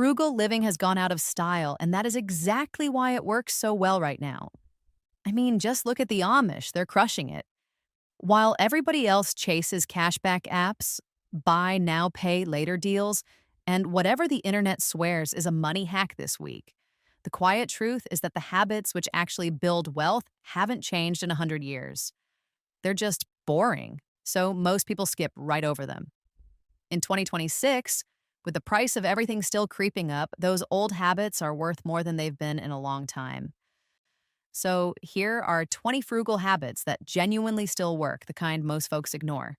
Frugal living has gone out of style, and that is exactly why it works so well right now. I mean, just look at the Amish, they're crushing it. While everybody else chases cashback apps, buy now, pay later deals, and whatever the internet swears is a money hack this week, the quiet truth is that the habits which actually build wealth haven't changed in 100 years. They're just boring, so most people skip right over them. In 2026, with the price of everything still creeping up, those old habits are worth more than they've been in a long time. So, here are 20 frugal habits that genuinely still work, the kind most folks ignore.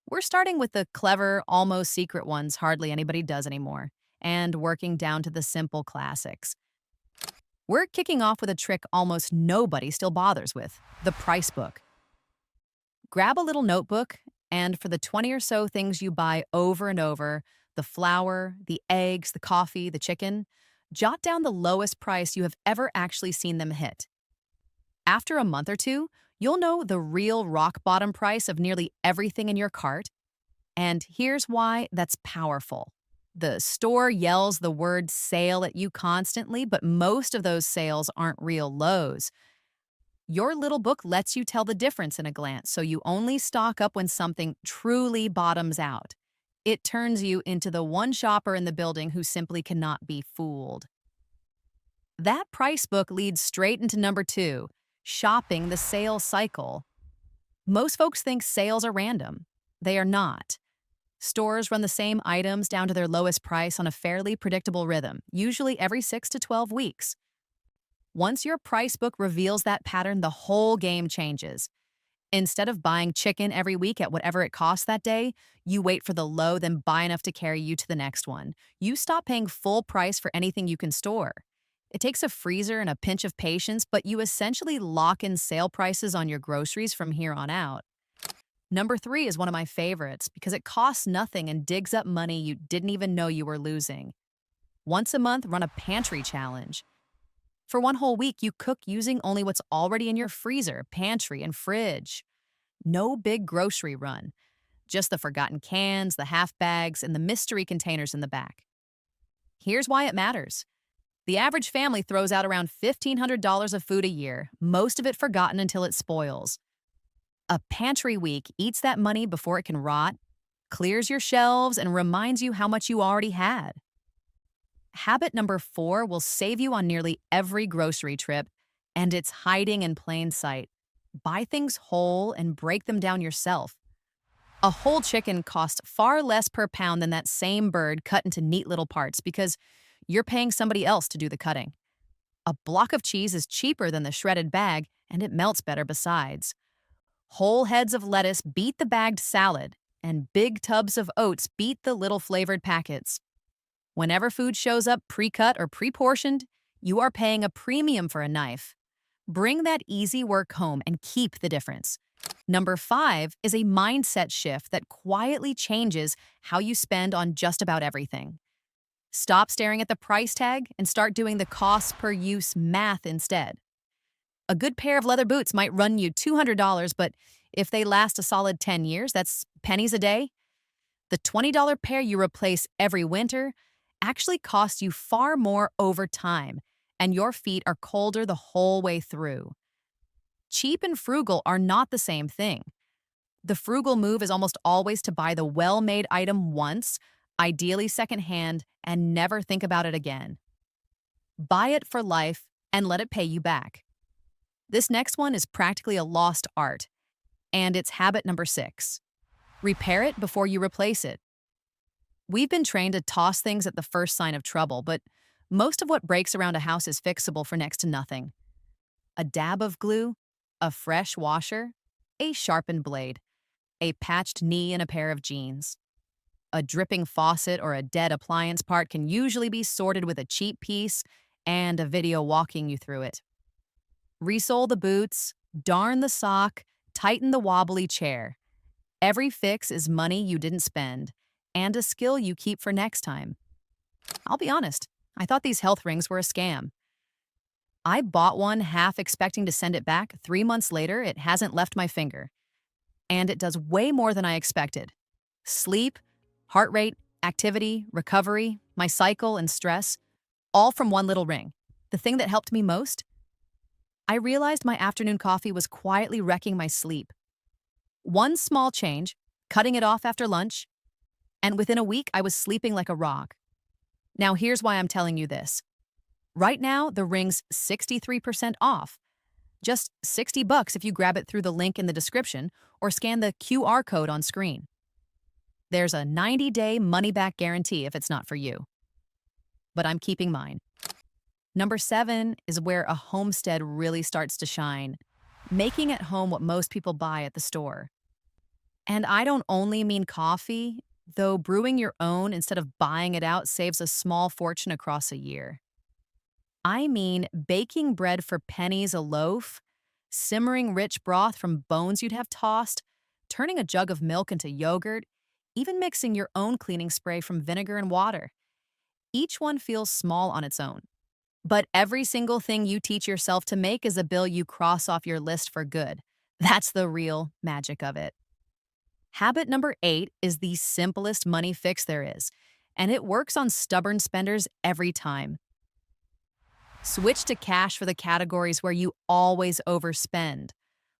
We're starting with the clever, almost secret ones hardly anybody does anymore, and working down to the simple classics. We're kicking off with a trick almost nobody still bothers with: the price book. Grab a little notebook, and for the 20 or so things you buy over and over, the flour, the eggs, the coffee, the chicken, jot down the lowest price you have ever actually seen them hit. After a month or two, you'll know the real rock bottom price of nearly everything in your cart. And here's why that's powerful. The store yells the word sale at you constantly, but most of those sales aren't real lows. Your little book lets you tell the difference in a glance, so you only stock up when something truly bottoms out. It turns you into the one shopper in the building who simply cannot be fooled. That price book leads straight into number two: shopping the sale cycle. Most folks think sales are random. They are not. Stores run the same items down to their lowest price on a fairly predictable rhythm, usually every 6 to 12 weeks. Once your price book reveals that pattern, the whole game changes. Instead of buying chicken every week at whatever it costs that day, you wait for the low, then buy enough to carry you to the next one. You stop paying full price for anything you can store. It takes a freezer and a pinch of patience, but you essentially lock in sale prices on your groceries from here on out. Number three is one of my favorites because it costs nothing and digs up money you didn't even know you were losing. Once a month, run a pantry challenge. For one whole week, you cook using only what's already in your freezer, pantry, and fridge. No big grocery run, just the forgotten cans, the half bags, and the mystery containers in the back. Here's why it matters. The average family throws out around $1,500 of food a year, most of it forgotten until it spoils. A pantry week eats that money before it can rot, clears your shelves, and reminds you how much you already had. Habit number four will save you on nearly every grocery trip, and it's hiding in plain sight. Buy things whole and break them down yourself. A whole chicken costs far less per pound than that same bird cut into neat little parts because you're paying somebody else to do the cutting. A block of cheese is cheaper than the shredded bag, and it melts better besides. Whole heads of lettuce beat the bagged salad, and big tubs of oats beat the little flavored packets. Whenever food shows up pre-cut or pre-portioned, you are paying a premium for a knife. Bring that easy work home and keep the difference. Number five is a mindset shift that quietly changes how you spend on just about everything. Stop staring at the price tag and start doing the cost per use math instead. A good pair of leather boots might run you $200, but if they last a solid 10 years, that's pennies a day. The $20 pair you replace every winter actually costs you far more over time, and your feet are colder the whole way through. Cheap and frugal are not the same thing. The frugal move is almost always to buy the well-made item once, ideally secondhand, and never think about it again. Buy it for life and let it pay you back. This next one is practically a lost art, and it's habit number six. Repair it before you replace it. We've been trained to toss things at the first sign of trouble, but most of what breaks around a house is fixable for next to nothing. A dab of glue, a fresh washer, a sharpened blade, a patched knee in a pair of jeans. A dripping faucet or a dead appliance part can usually be sorted with a cheap piece and a video walking you through it. Resole the boots, darn the sock, tighten the wobbly chair. Every fix is money you didn't spend, and a skill you keep for next time. I'll be honest, I thought these health rings were a scam. I bought one half expecting to send it back. 3 months later, it hasn't left my finger. And it does way more than I expected. Sleep, heart rate, activity, recovery, my cycle, and stress, all from one little ring. The thing that helped me most? I realized my afternoon coffee was quietly wrecking my sleep. One small change, cutting it off after lunch, and within a week I was sleeping like a rock. Now here's why I'm telling you this. Right now, the ring's 63% off. Just $60 if you grab it through the link in the description or scan the QR code on screen. There's a 90-day money-back guarantee if it's not for you. But I'm keeping mine. Number 7 is where a homestead really starts to shine, making at home what most people buy at the store. And I don't only mean coffee, though brewing your own instead of buying it out saves a small fortune across a year. I mean baking bread for pennies a loaf, simmering rich broth from bones you'd have tossed, turning a jug of milk into yogurt, even mixing your own cleaning spray from vinegar and water. Each one feels small on its own. But every single thing you teach yourself to make is a bill you cross off your list for good. That's the real magic of it. Habit number 8 is the simplest money fix there is, and it works on stubborn spenders every time. Switch to cash for the categories where you always overspend,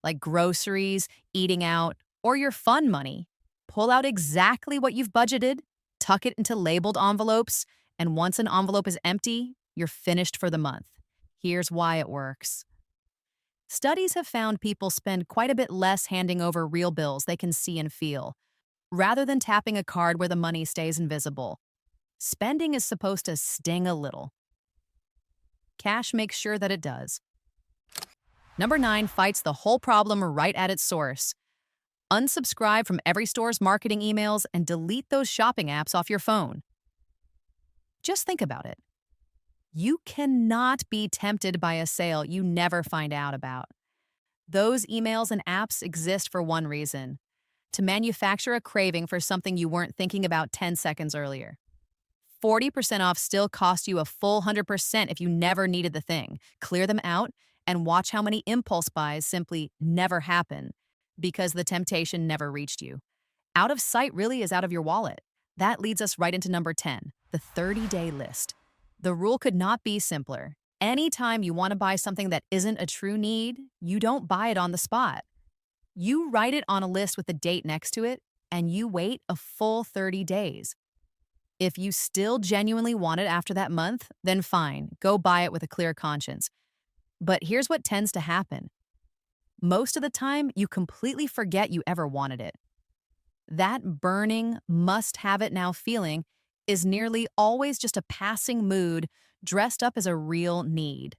like groceries, eating out, or your fun money. Pull out exactly what you've budgeted, tuck it into labeled envelopes, and once an envelope is empty, you're finished for the month. Here's why it works. Studies have found people spend quite a bit less handing over real bills they can see and feel, rather than tapping a card where the money stays invisible. Spending is supposed to sting a little. Cash makes sure that it does. Number 9 fights the whole problem right at its source. Unsubscribe from every store's marketing emails and delete those shopping apps off your phone. Just think about it. You cannot be tempted by a sale you never find out about. Those emails and apps exist for one reason: to manufacture a craving for something you weren't thinking about 10 seconds earlier. 40% off still costs you a full 100% if you never needed the thing. Clear them out and watch how many impulse buys simply never happen because the temptation never reached you. Out of sight really is out of your wallet. That leads us right into number 10, the 30-day list. The rule could not be simpler. Anytime you want to buy something that isn't a true need, you don't buy it on the spot. You write it on a list with a date next to it, and you wait a full 30 days. If you still genuinely want it after that month, then fine, go buy it with a clear conscience. But here's what tends to happen. Most of the time, you completely forget you ever wanted it. That burning, must-have-it-now feeling is nearly always just a passing mood dressed up as a real need.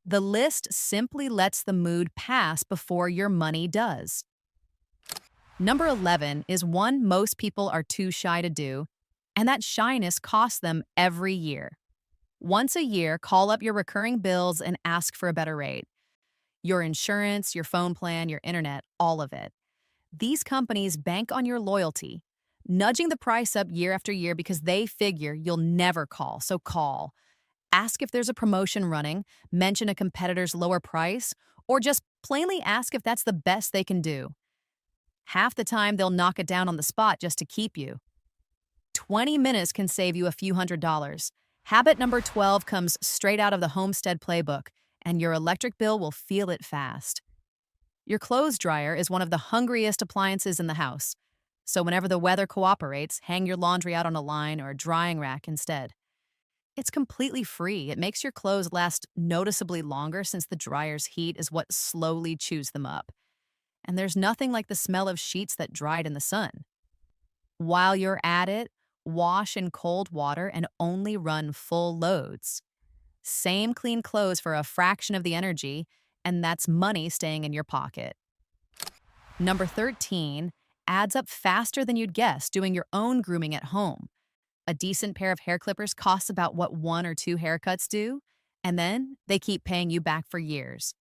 The list simply lets the mood pass before your money does. Number 11 is one most people are too shy to do, and that shyness costs them every year. Once a year, call up your recurring bills and ask for a better rate. Your insurance, your phone plan, your internet, all of it. These companies bank on your loyalty, nudging the price up year after year because they figure you'll never call, so call. Ask if there's a promotion running, mention a competitor's lower price, or just plainly ask if that's the best they can do. Half the time, they'll knock it down on the spot just to keep you. 20 minutes can save you a few $100s. Habit number 12 comes straight out of the Homestead playbook, and your electric bill will feel it fast. Your clothes dryer is one of the hungriest appliances in the house. So whenever the weather cooperates, hang your laundry out on a line or a drying rack instead. It's completely free. It makes your clothes last noticeably longer since the dryer's heat is what slowly chews them up. And there's nothing like the smell of sheets that dried in the sun. While you're at it, wash in cold water and only run full loads. Same clean clothes for a fraction of the energy, and that's money staying in your pocket. Number 13 adds up faster than you'd guess doing your own grooming at home. A decent pair of hair clippers costs about what 1 or 2 haircuts do, and then they keep paying you back for years.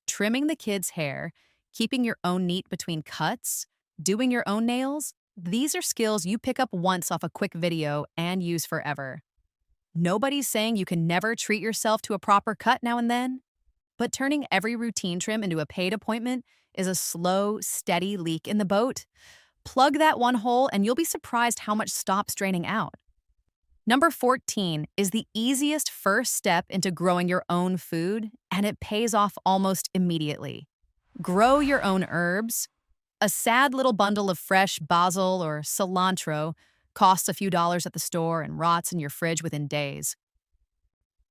Trimming the kids' hair, keeping your own neat between cuts, doing your own nails, these are skills you pick up once off a quick video and use forever. Nobody's saying you can never treat yourself to a proper cut now and then, but turning every routine trim into a paid appointment is a slow, steady leak in the boat. Plug that one hole and you'll be surprised how much stops draining out. Number 14 is the easiest first step into growing your own food, and it pays off almost immediately. Grow your own herbs. A sad little bundle of fresh basil or cilantro costs a few dollars at the store and rots in your fridge within days.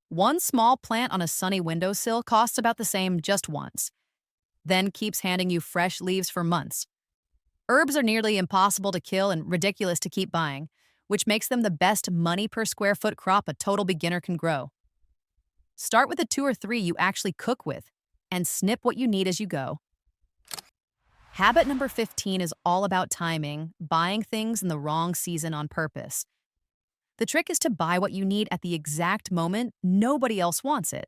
One small plant on a sunny windowsill costs about the same just once, then keeps handing you fresh leaves for months. Herbs are nearly impossible to kill and ridiculous to keep buying, which makes them the best money per square foot crop a total beginner can grow. Start with the 2 or 3 you actually cook with, and snip what you need as you go. Habit number 15 is all about timing, buying things in the wrong season on purpose. The trick is to buy what you need at the exact moment nobody else wants it.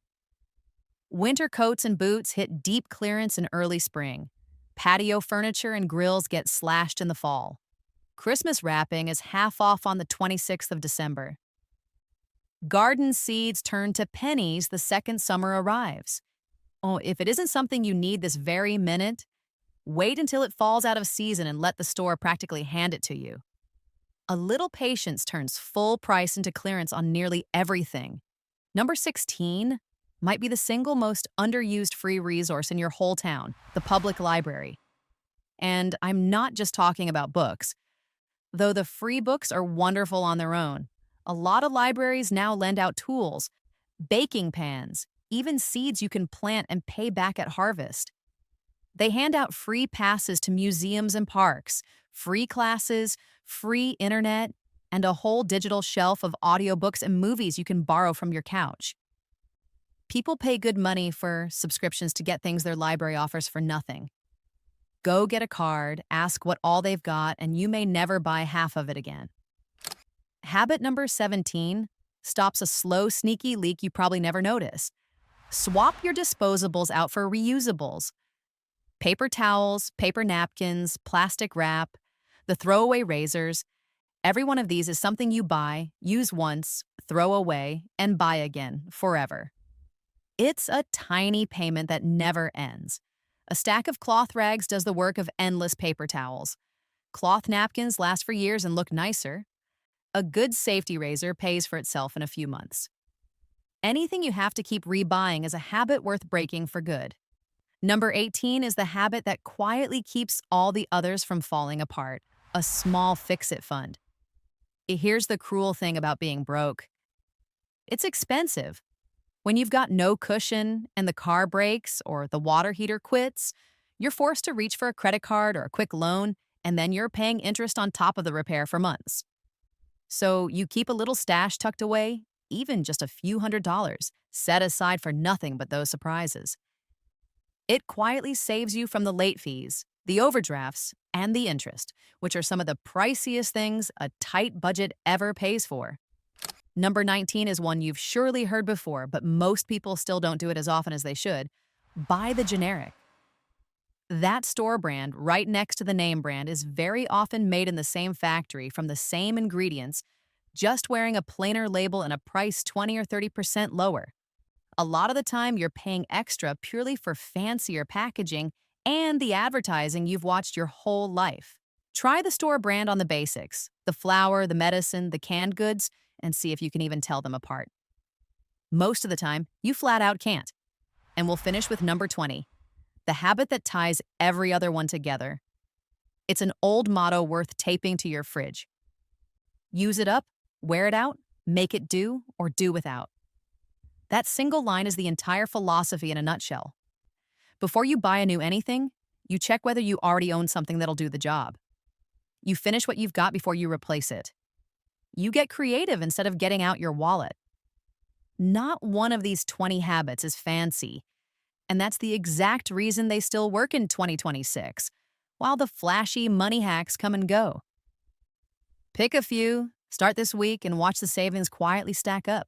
Winter coats and boots hit deep clearance in early spring. Patio furniture and grills get slashed in the fall. Christmas wrapping is half off on the 26th of December. Garden seeds turn to pennies the second summer arrives. Oh, if it isn't something you need this very minute, wait until it falls out of season and let the store practically hand it to you. A little patience turns full price into clearance on nearly everything. Number 16 might be the single most underused free resource in your whole town, the public library. And I'm not just talking about books. Though the free books are wonderful on their own, a lot of libraries now lend out tools, baking pans, even seeds you can plant and pay back at harvest. They hand out free passes to museums and parks, free classes, free internet, and a whole digital shelf of audiobooks and movies you can borrow from your couch. People pay good money for subscriptions to get things their library offers for nothing. Go get a card, ask what all they've got, and you may never buy half of it again. Habit number 17 stops a slow, sneaky leak you probably never notice. Swap your disposables out for reusables. Paper towels, paper napkins, plastic wrap, the throwaway razors. Every one of these is something you buy, use once, throw away, and buy again, forever. It's a tiny payment that never ends. A stack of cloth rags does the work of endless paper towels. Cloth napkins last for years and look nicer. A good safety razor pays for itself in a few months. Anything you have to keep rebuying is a habit worth breaking for good. Number 18 is the habit that quietly keeps all the others from falling apart, a small fix-it fund. Here's the cruel thing about being broke. It's expensive. When you've got no cushion and the car breaks or the water heater quits, you're forced to reach for a credit card or a quick loan, and then you're paying interest on top of the repair for months. So you keep a little stash tucked away, even just a few $100s, set aside for nothing but those surprises. It quietly saves you from the late fees, the overdrafts, and the interest, which are some of the priciest things a tight budget ever pays for. Number 19 is one you've surely heard before, but most people still don't do it as often as they should. Buy the generic. That store brand right next to the name brand is very often made in the same factory from the same ingredients, just wearing a plainer label and a price 20 or 30% lower. A lot of the time, you're paying extra purely for fancier packaging and the advertising you've watched your whole life. Try the store brand on the basics, the flour, the medicine, the canned goods, and see if you can even tell them apart. Most of the time, you flat out can't. And we'll finish with number 20, the habit that ties every other one together. It's an old motto worth taping to your fridge. Use it up, wear it out, make it do, or do without. That single line is the entire philosophy in a nutshell. Before you buy a new anything, you check whether you already own something that'll do the job. You finish what you've got before you replace it. You get creative instead of getting out your wallet. Not one of these 20 habits is fancy, and that's the exact reason they still work in 2026, while the flashy money hacks come and go. Pick a few, start this week, and watch the savings quietly stack up.